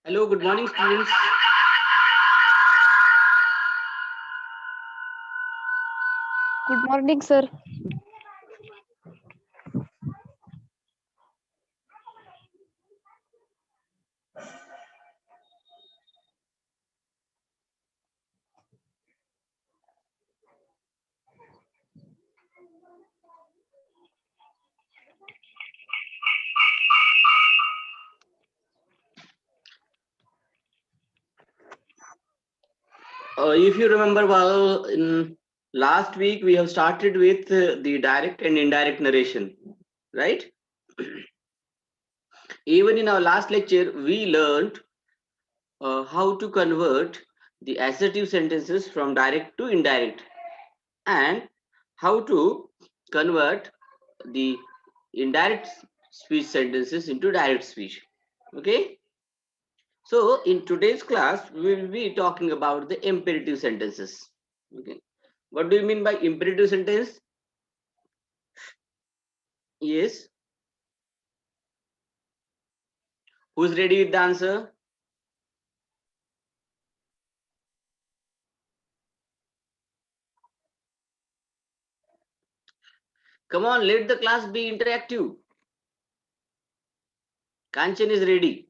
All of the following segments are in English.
Hello, good morning, students. Good morning, sir. If you remember well, in last week we have started with the direct and indirect narration, right? Even in our last lecture, we learned how to convert the assertive sentences from direct to indirect and how to convert the indirect speech sentences into direct speech. Okay? So, in today's class, we will be talking about the imperative sentences. Okay. What do you mean by imperative sentence? Yes. Who's ready with the answer? Come on, let the class be interactive. Kanchan is ready.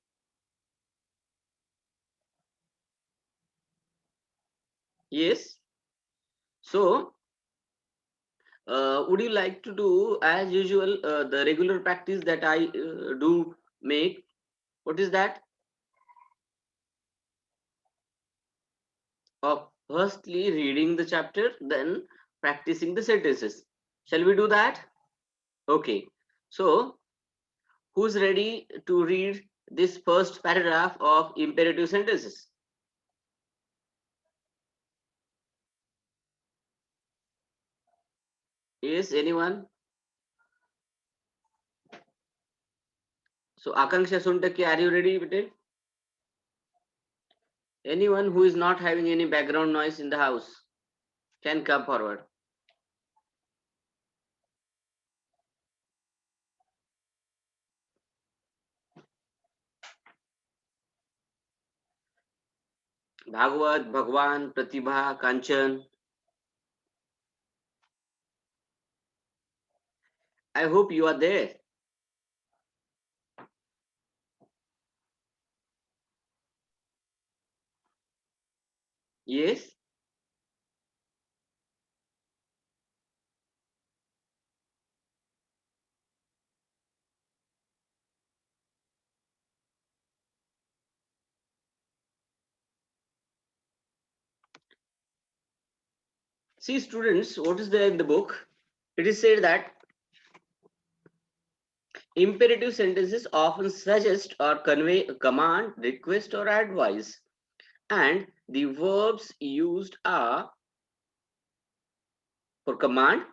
Yes. So, would you like to do as usual the regular practice that I do make? What is that? Of firstly reading the chapter, then practicing the sentences. Shall we do that? Okay. So, who's ready to read this first paragraph of imperative sentences? Yes, anyone? So, Akanksha Suntaki, are you ready with it? Anyone who is not having any background noise in the house can come forward. Bhagavad, Bhagwan, Pratibha, Kanchan. I hope you are there. Yes? See, students, what is there in the book? It is said that imperative sentences often suggest or convey a command, request, or advice, and the verbs used are for command,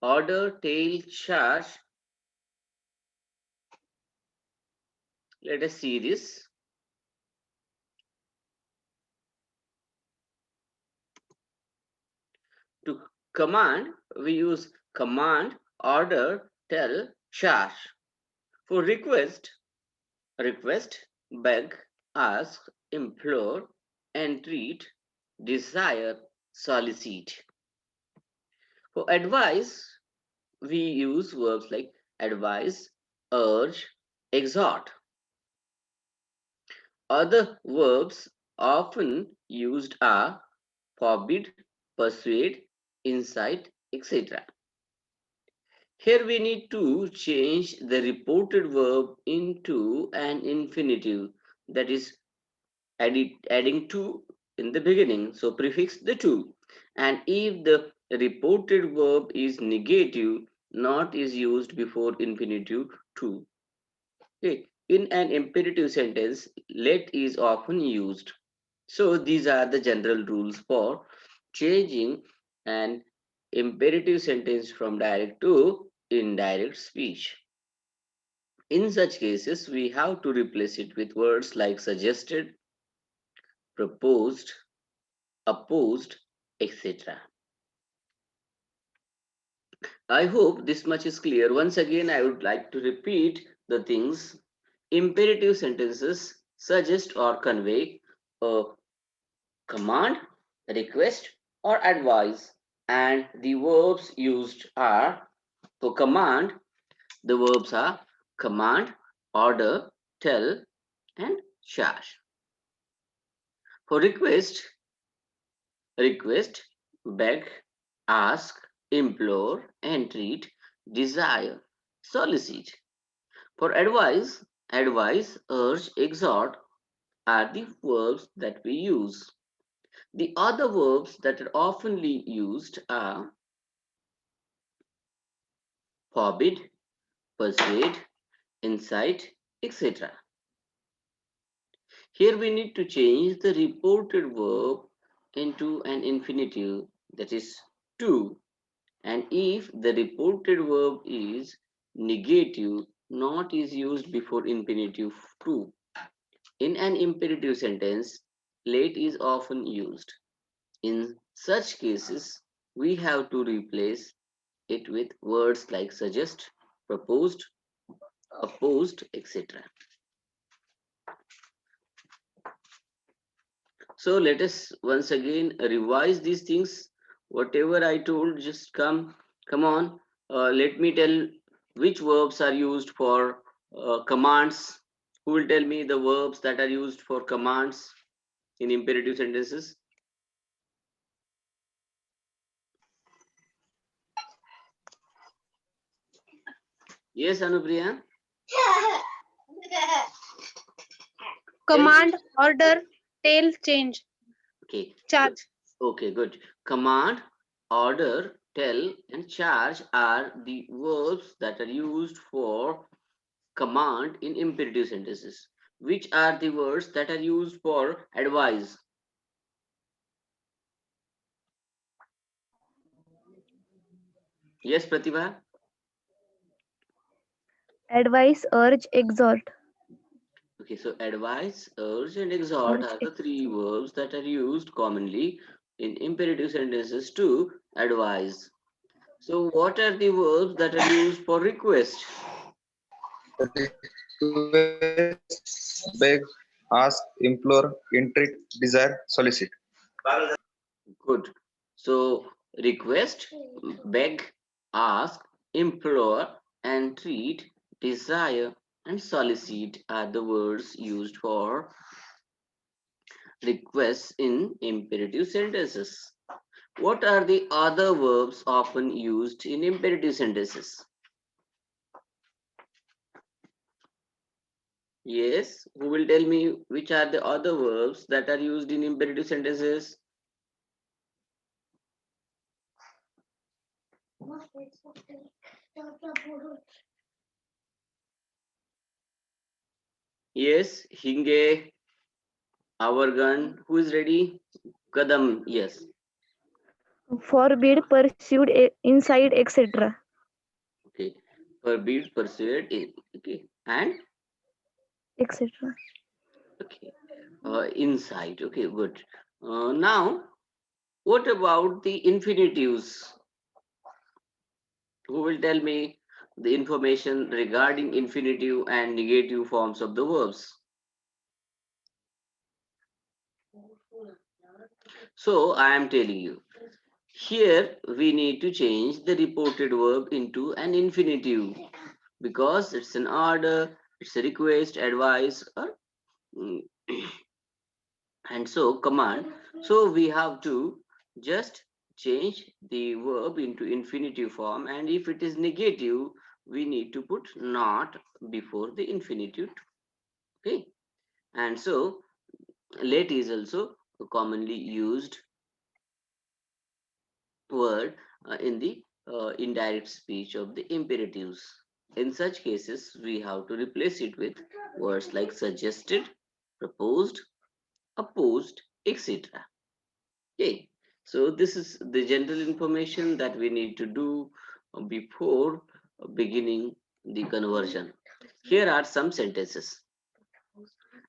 order, tell, charge. Let us see this. To command, we use command, order, tell, charge. For request, beg, ask, implore, entreat, desire, solicit. For advice, we use verbs like advise, urge, exhort. Other verbs often used are forbid, persuade, incite, etc. Here we need to change the reported verb into an infinitive, that is adding to in the beginning. So prefix the to. And if the reported verb is negative, not is used before infinitive to. Okay. In an imperative sentence, let is often used. So these are the general rules for changing an imperative sentence from direct to indirect speech. In such cases, we have to replace it with words like suggested, proposed, opposed, etc. I hope this much is clear. Once again, I would like to repeat the things. Imperative sentences suggest or convey a command, request, or advice, and the verbs used are for command. The verbs are command, order, tell, and charge. For request, beg, ask, implore, entreat, desire, solicit. For advise, urge, exhort are the verbs that we use. The other verbs that are oftenly used are forbid, persuade, incite, etc. Here we need to change the reported verb into an infinitive, that is to, and if the reported verb is negative, not is used before infinitive to. In an imperative sentence, late is often used. In such cases, we have to replace it with words like suggest, proposed, opposed, etc. So let us once again revise these things. Whatever I told, just come on. Let me tell which verbs are used for commands. Who will tell me the verbs that are used for commands in imperative sentences? Yes, Anupriya. Tell me. Command, order, tell, change, Okay. charge. Okay, good. Command, order, tell, and charge are the verbs that are used for command in imperative sentences. Which are the words that are used for advise? Yes, Pratibha? Advise, urge, exhort. Okay, so advise, urge, and exhort Urge, are the three verbs that are used commonly in imperative sentences to advise. So, what are the verbs that are used for request? Request, beg, ask, implore, entreat, desire, solicit. Good. So, request, beg, ask, implore, entreat, desire, and solicit are the words used for requests in imperative sentences. What are the other verbs often used in imperative sentences? Yes, who will tell me which are the other verbs that are used in imperative sentences? Yes, hinge, our gun. Who is ready? Kadam, yes. forbid, pursued, inside, etc. Okay. Forbid, persuade, okay. And etc. okay. Inside. Okay, good. Now, what about the infinitives? Who will tell me the information regarding infinitive and negative forms of the verbs? So I am telling you, here we need to change the reported verb into an infinitive because it's an order, it's a request, advice, or mm, and so command. So we have to just change the verb into infinitive form, and if it is negative, we need to put not before the infinitive. Okay, and so late is also a commonly used word in the indirect speech of the imperatives. In such cases, we have to replace it with words like suggested, proposed, opposed, etc. Okay, so this is the general information that we need to do before beginning the conversion. Here are some sentences.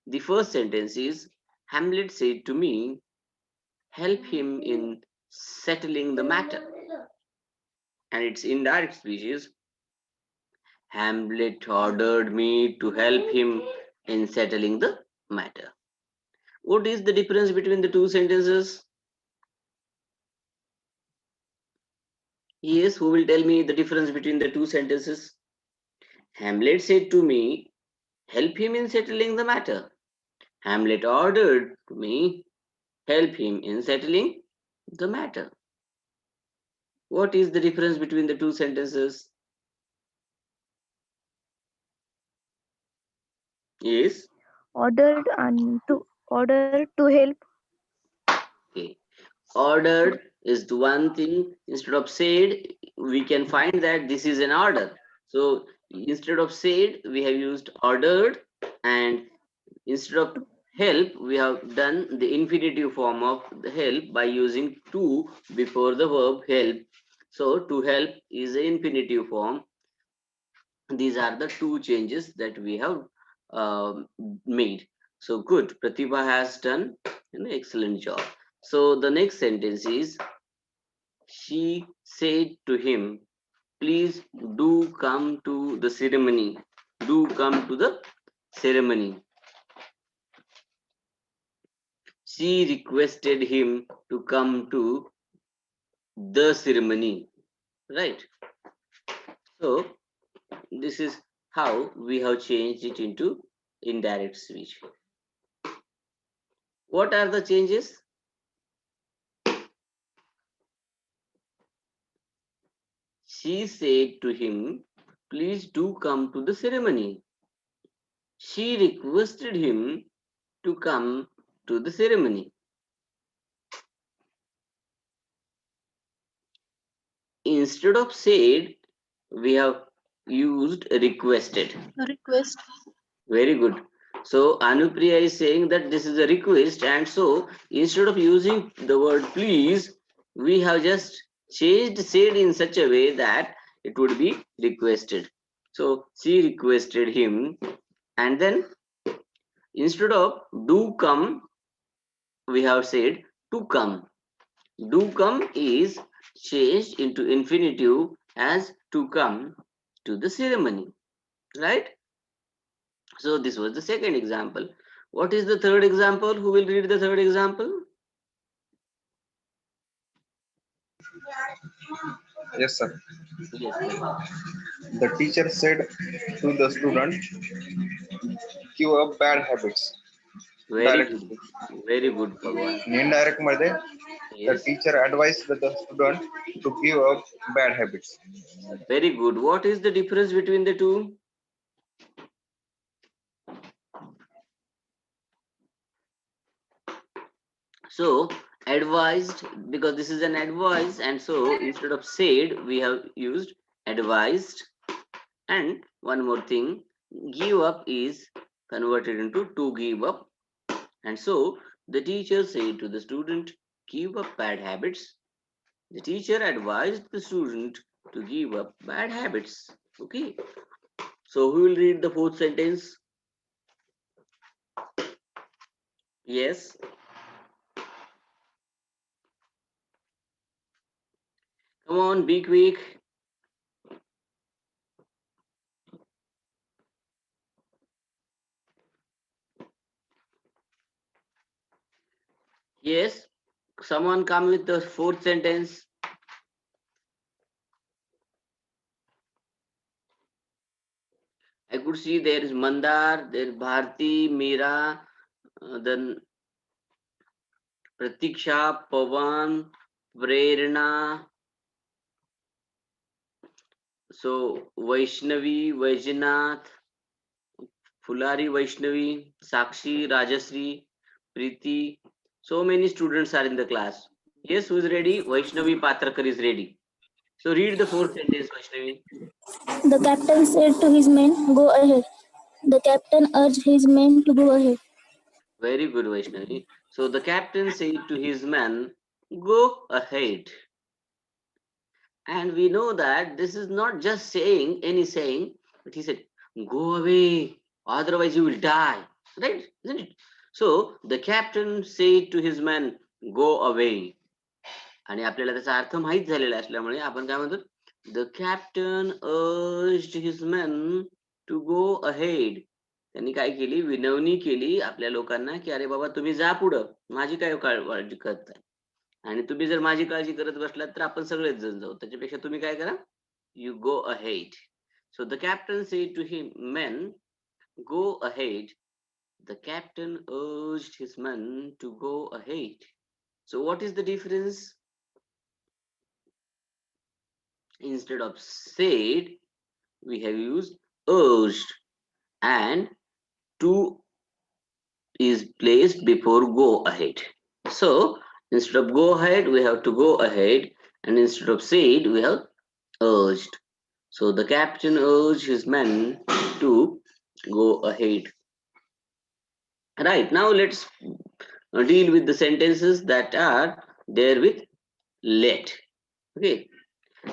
The first sentence is Hamlet said to me, help him in settling the matter. And its indirect speech is Hamlet ordered me to help him in settling the matter. What is the difference between the two sentences? Yes, who will tell me the difference between the two sentences? Hamlet said to me, help him in settling the matter. Hamlet ordered to me, help him in settling the matter. What is the difference between the two sentences? Yes. Order to help. Okay. Ordered is the one thing. Instead of said, we can find that this is an order. So instead of said, we have used ordered, and instead of help, we have done the infinitive form of the help by using to before the verb help. So to help is the infinitive form. These are the two changes that we have made. So good, Pratibha has done an excellent job. So the next sentence is, she said to him, please do come to the ceremony. Do come to the ceremony. She requested him to come to the ceremony. Right. So this is how we have changed it into indirect speech. What are the changes? She said to him, please do come to the ceremony. She requested him to come to the ceremony. Instead of said, we have used requested. Request. Very good. So Anupriya is saying that this is a request, and so instead of using the word please, we have just changed said in such a way that it would be requested. So she requested him, and then instead of do come, we have said to come. Do come is changed into infinitive as to come to the ceremony, right? So this was the second example. What is the third example? Who will read the third example? Yes, sir. Yes, please. The teacher said to the student, give up bad habits. Very Direct. good. Very good, Bhagwan. In indirect मध्ये, the Yes, teacher advised the student to give up bad habits. very good. What is the difference between the two? So advised, because this is an advice, and so instead of said, we have used advised. And one more thing, give up is converted into to give up. And so the teacher said to the student, give up bad habits. The teacher advised the student to give up bad habits. Okay. So who will read the fourth sentence? Yes. Come on, be quick. Yes. Someone come with the fourth sentence. I could see there is Mandar, there is Bharti, Meera, then Pratiksha, Pavan, Prerna. So Vaishnavi, Vaishnath, Fulari Vaishnavi, Sakshi, Rajasri, Preeti. So many students are in the class. Yes, who is ready? Vaishnavi Patrakar is ready. So read the fourth sentence, Vaishnavi. The captain said to his men, go ahead. The captain urged his men to go ahead. Very good, Vaishnavi. So the captain said to his men, go ahead. And we know that this is not just saying any saying, but he said, go away, otherwise you will die. Right? Isn't it? So the captain said to his men, go away. आणि आपल्याला त्याचा अर्थ माहित झालेला असल्यामुळे आपण काय म्हणतो, The captain urged his men to go ahead. त्यांनी काय केली, विनवणी केली आपल्या लोकांना की अरे बाबा तुम्ही जा पुढं, माझी काय काळजी करताय, आणि तुम्ही जर माझी काळजी करत बसलात तर आपण सगळेच जण जाऊ, त्याच्यापेक्षा तुम्ही काय करा, you go ahead. So the captain said to him, men, go ahead. The captain urged his men to go ahead. So what is the difference? Instead of said, we have used urged, and to is placed before go ahead. So instead of go ahead, we have to go ahead, and instead of said, we have urged. So the captain urged his men to go ahead. Right, now let's deal with the sentences that are there with let. Okay,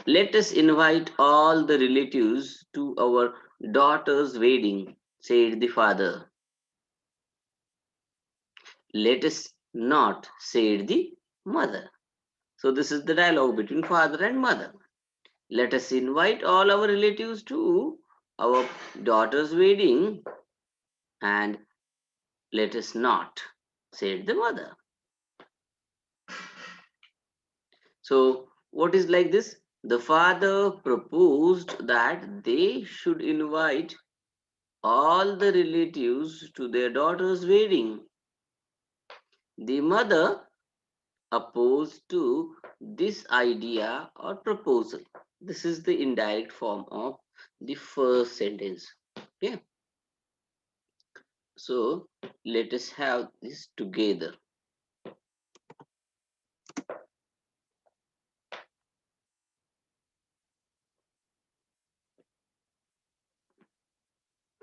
let us invite all the relatives to our daughter's wedding, said the father. Let us not, said the mother. So this is the dialogue between father and mother. Let us invite all our relatives to our daughter's wedding, and let us not, said the mother. So what is like this? The father proposed that they should invite all the relatives to their daughter's wedding. The mother opposed to this idea or proposal. This is the indirect form of the first sentence. Okay. So let us have this together.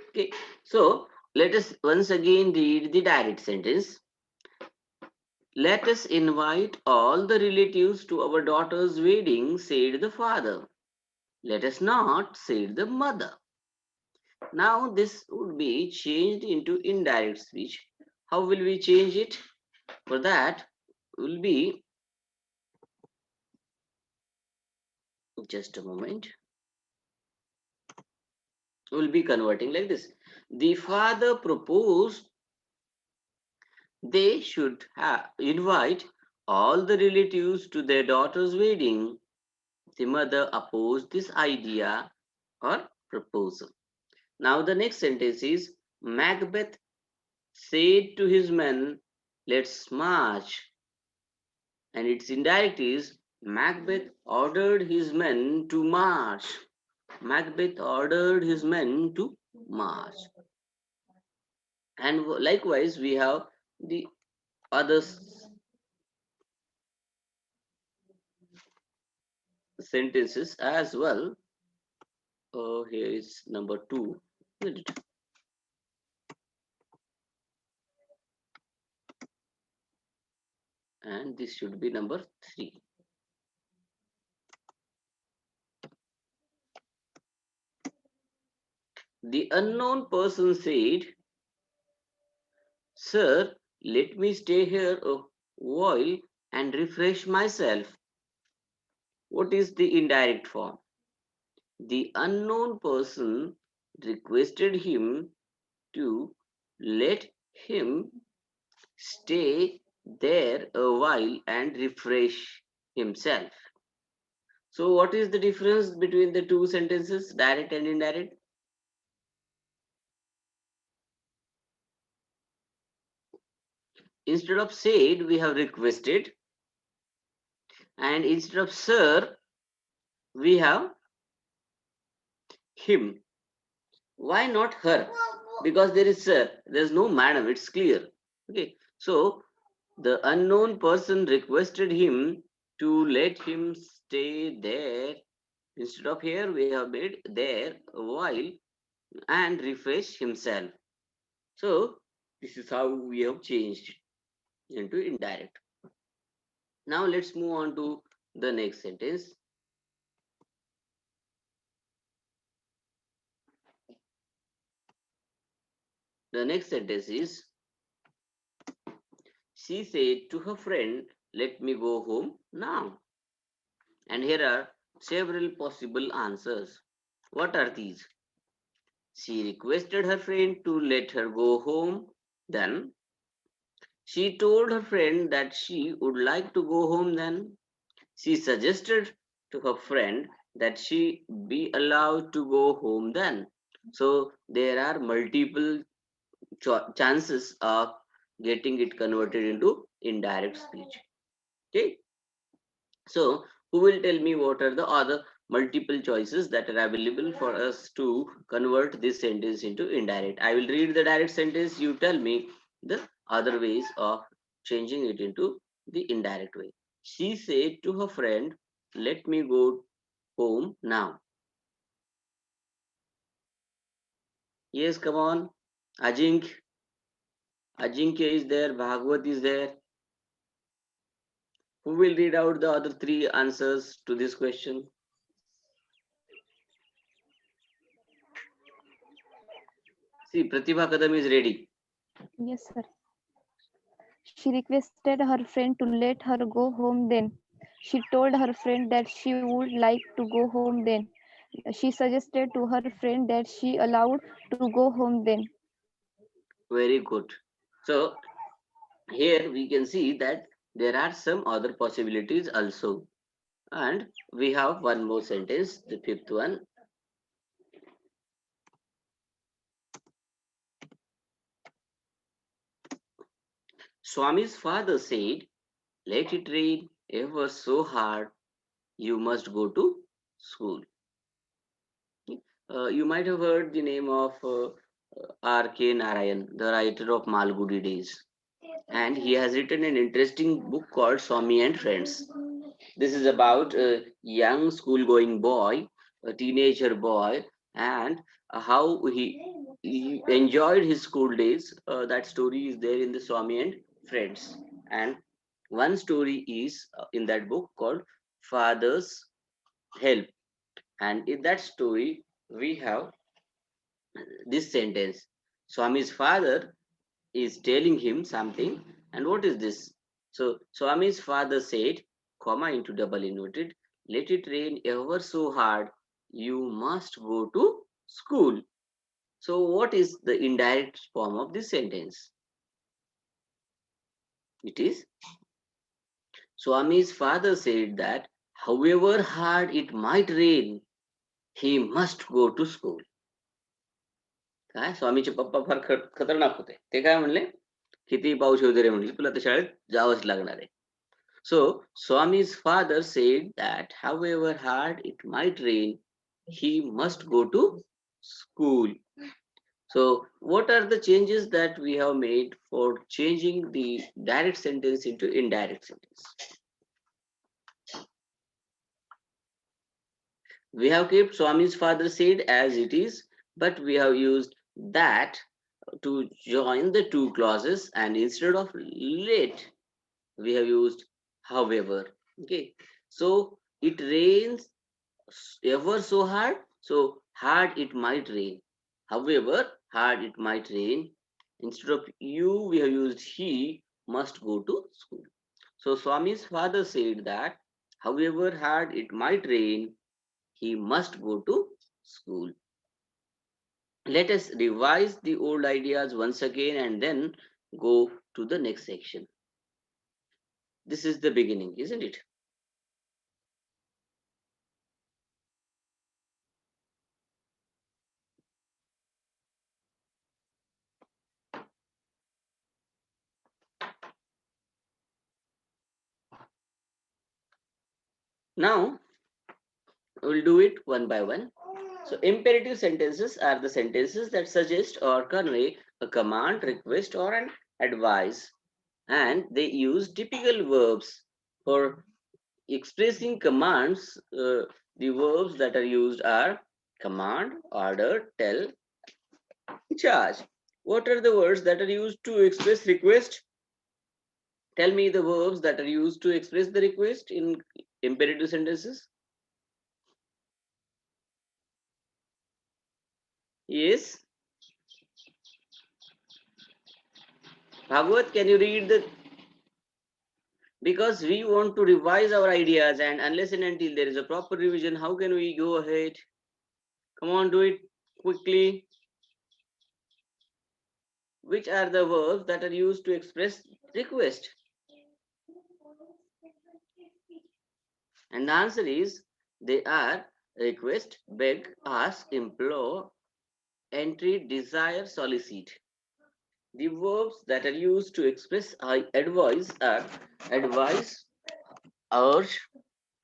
Okay. So let us once again read the direct sentence. Let us invite all the relatives to our daughter's wedding, said the father. Let us not, said the mother. Now this would be changed into indirect speech. How will we change it? For that will be, just a moment, we'll be converting like this. The father proposed they should invite all the relatives to their daughter's wedding. The mother opposed this idea or proposal. Now the next sentence is, Macbeth said to his men, let's march. And its indirect is, Macbeth ordered his men to march. Macbeth ordered his men to march. And likewise, we have the other sentences as well. Here is number 2. And this should be number 3. The unknown person said, sir, let me stay here a while and refresh myself. What is the indirect form? The unknown person requested him to let him stay there a while and refresh himself. So what is the difference between the two sentences, direct and indirect? Instead of said, we have requested, and instead of sir, we have him. Why not her? Because there is sir, there is no madam, it's clear. Okay, so the unknown person requested him to let him stay there. Instead of here, we have made there a while and refresh himself. So this is how we have changed into indirect. Now let's move on to the next sentence. The next sentence is, she said to her friend, let me go home now. And here are several possible answers. What are these? She requested her friend to let her go home. Then she told her friend that she would like to go home. Then she suggested to her friend that she be allowed to go home. Then so there are multiple chances of getting it converted into indirect speech. Okay, so who will tell me what are the other multiple choices that are available for us to convert this sentence into indirect? I will read the direct sentence, you tell me the other ways of changing it into the indirect way. She said to her friend, let me go home now. Yes, come on. Ajink, Ajinkya is there, Bhagwat is there. Who will read out the other three answers to this question? See, Pratibha Kadam is ready. Yes, sir. She requested her friend to let her go home then. She told her friend that she would like to go home then. She suggested to her friend that she allowed to go home then. Very good. So here we can see that there are some other possibilities also. And we have one more sentence, the fifth one. Swami's father said, let it rain ever so hard, you must go to school. You might have heard the name of R.K. Narayan, the writer of Malgudi Days. And he has written an interesting book called Swami and Friends. This is about a young school-going boy, a teenager boy, and how he enjoyed his school days. That story is there in the Swami and Friends. And one story is in that book called Father's Help. And in that story, we have this sentence. Swami's father is telling him something. And what is this? So Swami's father said, comma into double inverted, let it rain ever so hard, you must go to school. So what is the indirect form of this sentence? It is Swami's father said that however hard it might rain, he must go to school. काय स्वामीचे पप्पा फार खतरनाक होते. ते काय म्हणले, किती पाऊस येऊ दे रे म्हणले, तुला तर शाळेत जावंच लागणार आहे. So Swami's father said that however hard it might rain, he must go to school. So what are the changes that we have made for changing the direct sentence into indirect sentence? We have kept Swami's father said as it is, but we have used that to join the two clauses, and instead of let, we have used however. Okay, so it rains ever so hard, so hard it might rain. However hard it might rain, instead of you we have used he must go to school. So Swami's father said that however hard it might rain, he must go to school. Let us revise the old ideas once again and then go to the next section. This is the beginning, isn't it? Now we'll do it one by one. So imperative sentences are the sentences that suggest or convey a command, request, or an advice, and they use typical verbs for expressing commands. The verbs that are used are command, order, tell, charge. What are the words that are used to express request? Tell me the verbs that are used to express the request in imperative sentences. Yes. Bhagwat, can you read the Because we want to revise our ideas, and unless and until there is a proper revision, how can we go ahead? Come on, do it quickly. Which are the verbs that are used to express request? And the answer is they are request, beg, ask, implore, entreat, desire, solicit. The verbs that are used to express advice are advise, urge,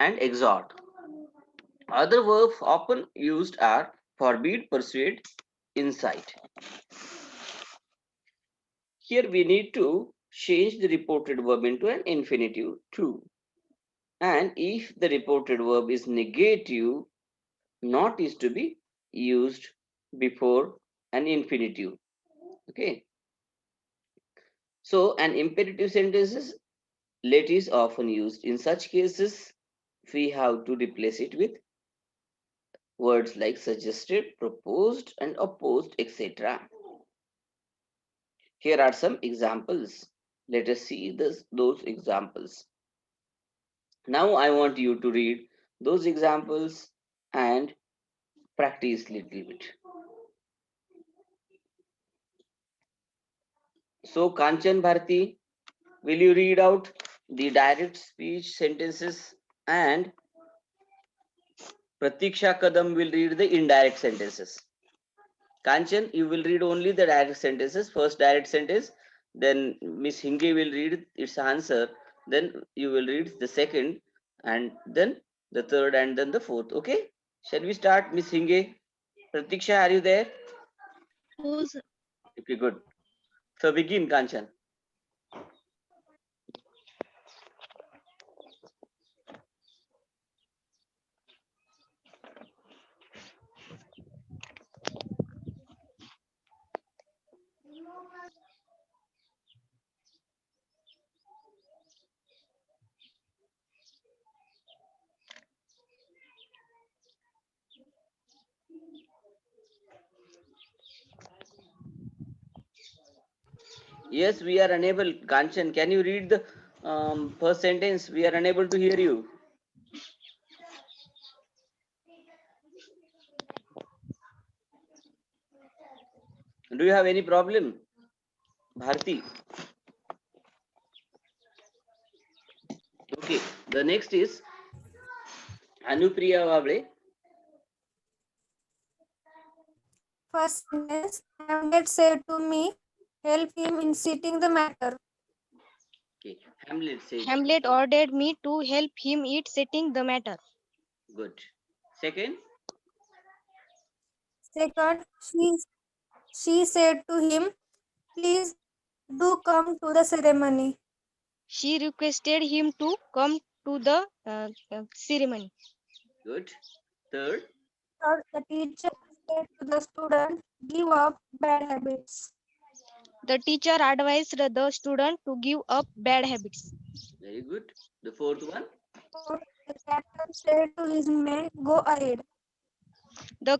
and exhort. Other verbs often used are forbid, persuade, incite. Here we need to change the reported verb into an infinitive too. And if the reported verb is negative, not is to be used before an infinitive. Okay. So an imperative sentences let is often used. In such cases, we have to replace it with words like suggested, proposed, and opposed, etc. Here are some examples. Let us see those examples. Now I want you to read those examples and practice little bit. So Kanchan Bharti, will you read out the direct speech sentences, and Pratiksha Kadam will read the indirect sentences. Kanchan, you will read only the direct sentences, first direct sentence, then Miss Hinge will read its answer, then you will read the second, and then the third, and then the fourth. Okay? Shall we start, Miss Hinge? Pratiksha, are you there? Who's Okay, good. So begin, Kanchan. Yes, we are unable. Kanchan, can you read the first sentence? We are unable to hear you. Do you have any problem, Bharti? Okay, the next is Anupriya Vable. First sentence, Hamlet said to me, help him in setting the matter. Okay, Hamlet says. Hamlet ordered me to help him in setting the matter. Good. Second, Second, she said to him, please do come to the ceremony. She requested him to come to the ceremony. good. Third, Third, the teacher said to the student, give up bad habits. The teacher advised the student to give up bad habits. very good. The fourth one, Fourth, the captain said to his men, go ahead. The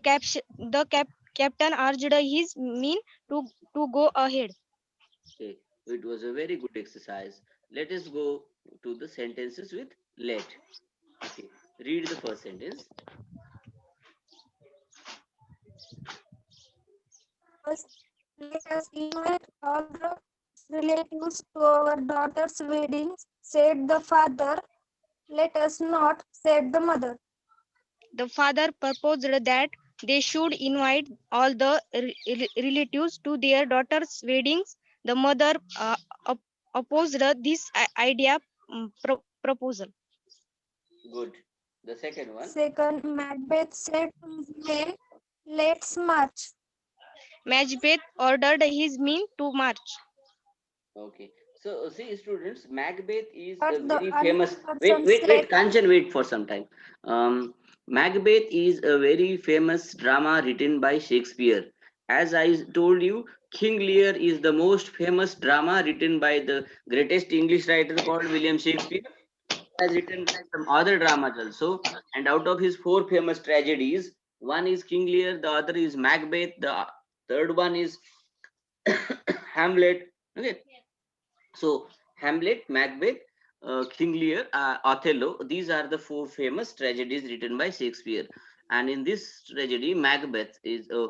captain urged his men to go ahead. okay, it was a very good exercise. Let us go to the sentences with let. Okay, read the first sentence. First, let us invite all the relatives to our daughter's wedding, said the father. Let us not, said the mother. The father proposed that they should invite all the relatives to their daughter's weddings. The mother opposed this idea proposal. Good. The second one. Second, Macbeth said to his men, let's march. Macbeth ordered his men to march. Okay. So see, students, Macbeth is a But the very famous. unknown person Wait, said, Kanchan, wait for some time. Macbeth is a very famous drama written by Shakespeare. As I told you, King Lear is the most famous drama written by the greatest English writer called William Shakespeare. Has written some other dramas also, and out of his four famous tragedies, one is King Lear, the other is Macbeth, the third one is Hamlet. Okay, so Hamlet, Macbeth, King Lear, Othello. These are the four famous tragedies written by Shakespeare. And in this tragedy, Macbeth is a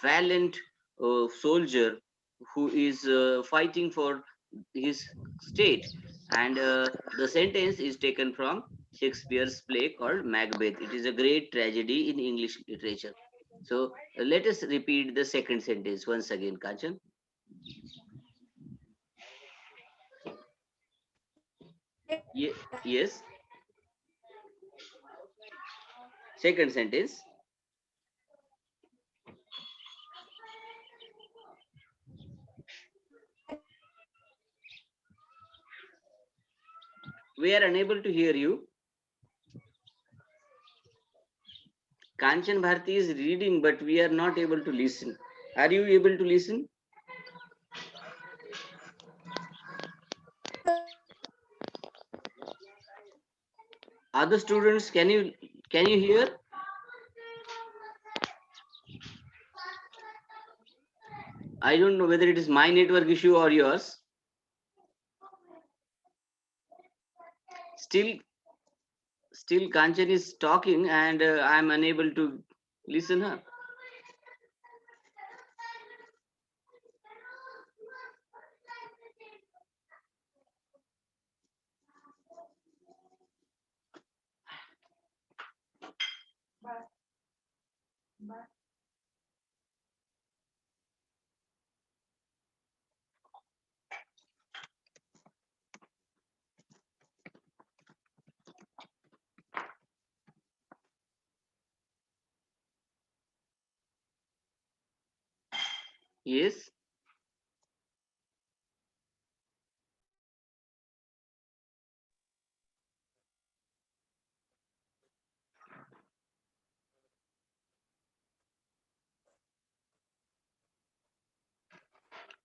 valiant soldier who is fighting for his state. And the sentence is taken from Shakespeare's play called Macbeth. It is a great tragedy in English literature. So let us repeat the second sentence once again, Kanchan. Yes, second sentence. We are unable to hear you. Kanchan Bharti is reading, but we are not able to listen. Are you able to listen? Other students, can you hear? I don't know whether it is my network issue or yours. Still, still Kanchan is talking, and I'm unable to listen her. Yes.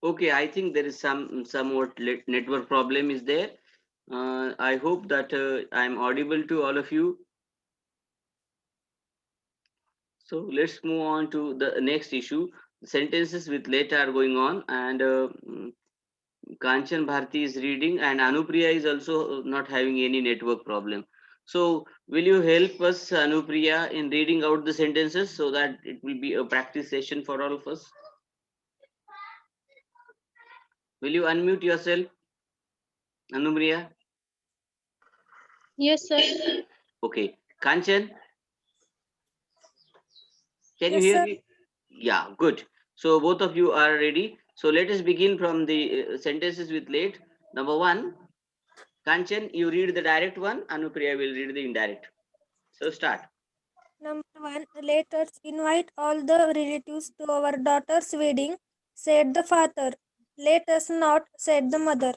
Okay, I think there is somewhat network problem is there. I hope that I'm audible to all of you. So let's move on to the next issue. Sentences with let are going on, and Kanchan Bharti is reading, and Anupriya is also not having any network problem. So will you help us, Anupriya, in reading out the sentences so that it will be a practice session for all of us? Will you unmute yourself, Anupriya? Yes, sir. Okay. Kanchan, can you Yes, hear sir. me? Yeah, good. So both of you are ready. So let us begin from the sentences with late. Number one, Kanchan, you read the direct one. Anupriya will read the indirect. So start. Number one, let us invite all the relatives to our daughter's wedding, said the father. Let us not, said the mother.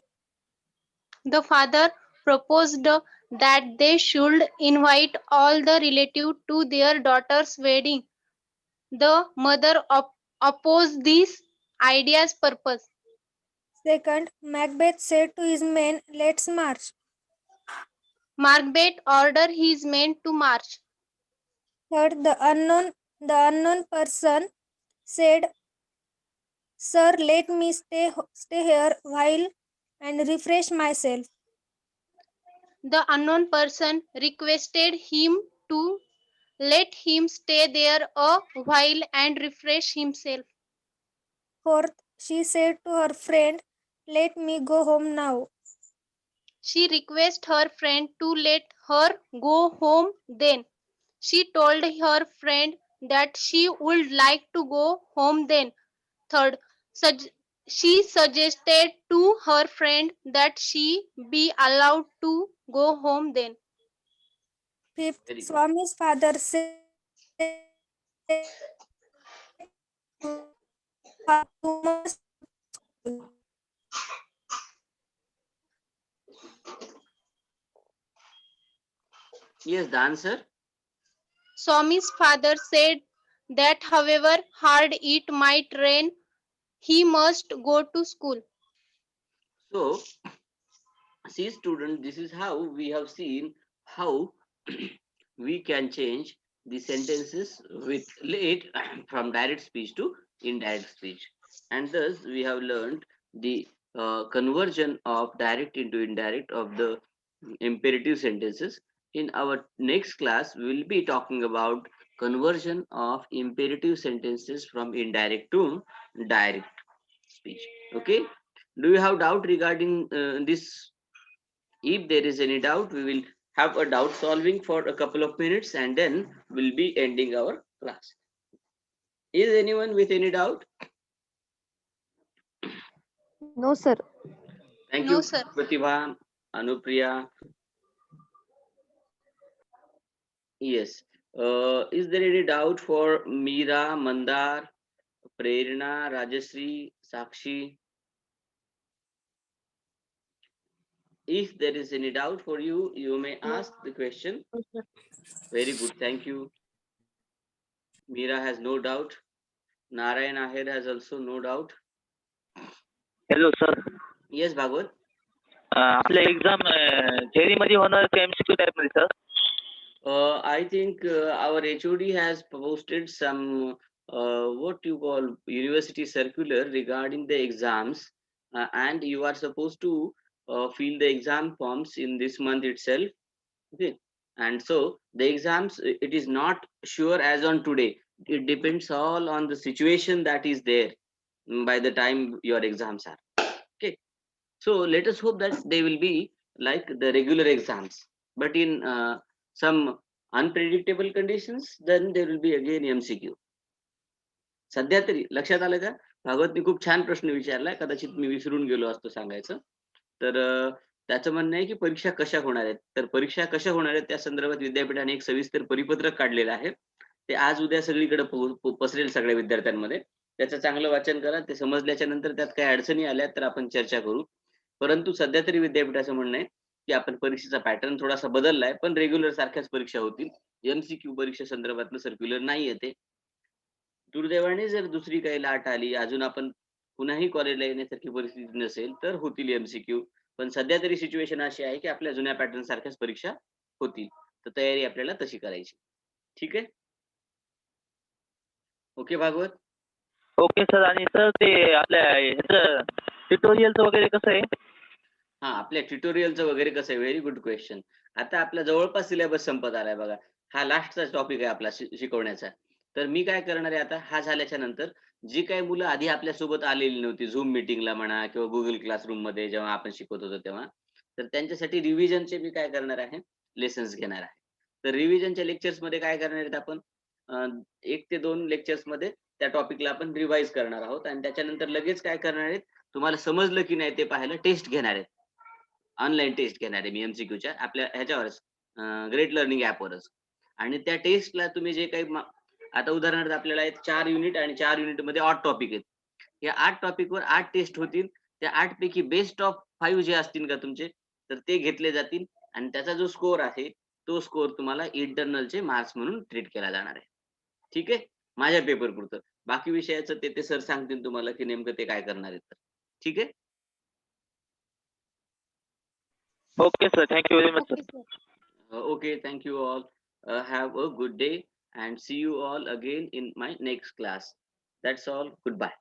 The father proposed that they should invite all the relatives to their daughter's wedding. The mother opposed this idea's purpose. Second, Macbeth said to his men, let's march. Macbeth ordered his men to march. Third, the unknown person said, sir, let me stay here while and refresh myself. The unknown person requested him to let him stay there a while and refresh himself. Fourth, she said to her friend, let me go home now. She requested her friend to let her go home then. She told her friend that she would like to go home then. Third, she suggested to her friend that she be allowed to go home then. Fifth, Very good. Swami's father said you must. Yes, the answer. Swami's father said that however hard it might rain, he must go to school. So, see, student, this is how we have seen how we can change the sentences with late from direct speech to indirect speech. And thus, we have learned the conversion of direct into indirect of the imperative sentences. In our next class, we will be talking about conversion of imperative sentences from indirect to direct speech. Okay. Do you have doubt regarding this? If there is any doubt, we will have a doubt solving for a couple of minutes and then we'll be ending our class. Is anyone with any doubt? No, sir. Thank No, you, sir. Pratibha, Anupriya. Yes. Is there any doubt for Meera, Mandar, Prerna, Rajashree, Sakshi? If there is any doubt for you, you may ask the question. Very good. Thank you. Meera has no doubt. Narayan Ahir has also no doubt. Hello sir Yes, Bhagwat. आपल्या exam theory मध्ये होणार का MCQ type मध्ये sir I think our HOD has posted some what you call university circular regarding the exams, and you are supposed to fill the exam forms in this month itself. Okay, and so the exams, it is not sure as on today. It depends all on the situation that is there by the time your exams are. Okay, so let us hope that they will be like the regular exams, but in some unpredictable conditions, then there will be again MCQ. सध्या तरी लक्षात आलं का? भागवतनी खूप छान प्रश्न विचारलाय, कदाचित मी विसरून गेलो असतो सांगायचं. तर त्याचं म्हणणं आहे की परीक्षा कशा होणार आहेत. तर परीक्षा कशा होणार आहेत त्या संदर्भात विद्यापीठाने एक सविस्तर परिपत्रक काढलेलं आहे. ते आज उद्या सगळीकडे पसरेल सगळ्या विद्यार्थ्यांमध्ये. त्याचं चांगलं वाचन करा. ते समजल्याच्या नंतर त्यात काही अडचणी आल्या तर आपण चर्चा करू. परंतु सध्या तरी विद्यापीठाचं म्हणणं आहे की आपण परीक्षेचा पॅटर्न थोडासा बदललाय, पण रेग्युलर सारख्याच परीक्षा होतील. MCQ परीक्षा संदर्भातलं सर्क्युलर नाही येते. दुर्दैवाने जर दुसरी काही लाट आली, अजून आपण पुन्हाही कॉलेजला येण्यासारखी परिस्थिती नसेल तर होतील MCQ. पण सध्या तरी सिच्युएशन अशी आहे की आपल्या जुन्या पॅटर्न सारख्याच परीक्षा होतील. तर तयारी आपल्याला तशी करायची. ठीक आहे. ओके भागवत. ओके सर आणि सर ते आपल्या ह्याचं ट्युटोरियलचं वगैरे कसं आहे हा, आपल्या ट्युटोरियलचं वगैरे कसं आहे. Very good question. आता आपला जवळपास सिलेबस संपत आलाय बघा. हा लास्टचा टॉपिक आहे आपला शिकवण्याचा. तर मी काय करणार आहे आता, हा झाल्याच्या नंतर जी काही मुलं आधी आपल्या सोबत आलेली नव्हती झूम मीटिंगला म्हणा किंवा गुगल क्लासरूम मध्ये जेव्हा आपण शिकवत होतो तेव्हा, तर त्यांच्यासाठी रिव्हिजनचे मी काय करणार आहे, लेसन्स घेणार आहे. तर रिव्हिजनच्या लेक्चर्स मध्ये काय करणार आहेत आपण, 1 ते 2 लेक्चर्स मध्ये त्या टॉपिकला आपण रिवाइज करणार आहोत आणि त्याच्यानंतर लगेच काय करणार आहेत, तुम्हाला समजलं की नाही ते पाहायला टेस्ट घेणार आहेत. ऑनलाईन टेस्ट घेणार आहे मी MCQच्या आपल्या ह्याच्यावरच, ग्रेट लर्निंग ऍपवरच. आणि त्या टेस्टला तुम्ही जे काही आता उदाहरणार्थ आपल्याला 4 युनिट आणि 4 युनिट मध्ये 8 टॉपिक आहेत. या 8 टॉपिकवर 8 टेस्ट होतील. त्या 8 पैकी बेस्ट ऑफ 5 जे असतील का तुमचे, तर ते घेतले जातील आणि त्याचा जो स्कोर आहे तो स्कोर तुम्हाला इंटरनलचे मार्क्स म्हणून ट्रीट केला जाणार आहे. ठीक आहे, माझ्या पेपर पुरतं. बाकी विषयाचं ते सर सांगतील तुम्हाला की नेमकं ते काय करणार आहेत. ठीक आहे. Okay sir thank you very much Okay, sir sir. Okay, thank you all. Have a good day and see you all again in my next class. That's all. Goodbye.